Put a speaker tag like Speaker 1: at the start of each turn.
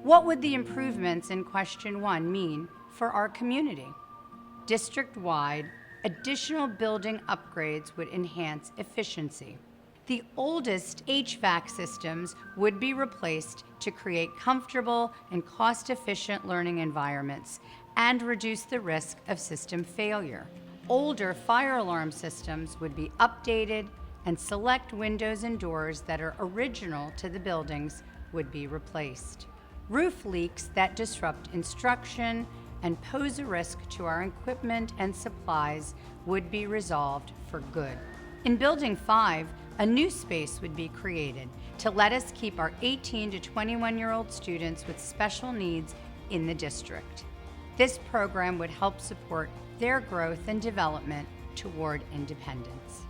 Speaker 1: What would the improvements in question 1 mean for our community? District-wide, additional building upgrades would enhance efficiency. The oldest HVAC systems would be replaced to create comfortable and cost-efficient learning environments and reduce the risk of system failure. Older fire alarm systems would be updated, and select windows and doors that are original to the buildings would be replaced. Roof leaks that disrupt instruction and pose a risk to our equipment and supplies would be resolved for good. In Building 5, a new space would be created to let us keep our 18 to 21-year-old students with special needs in the district. This program would help support their growth and development toward independence.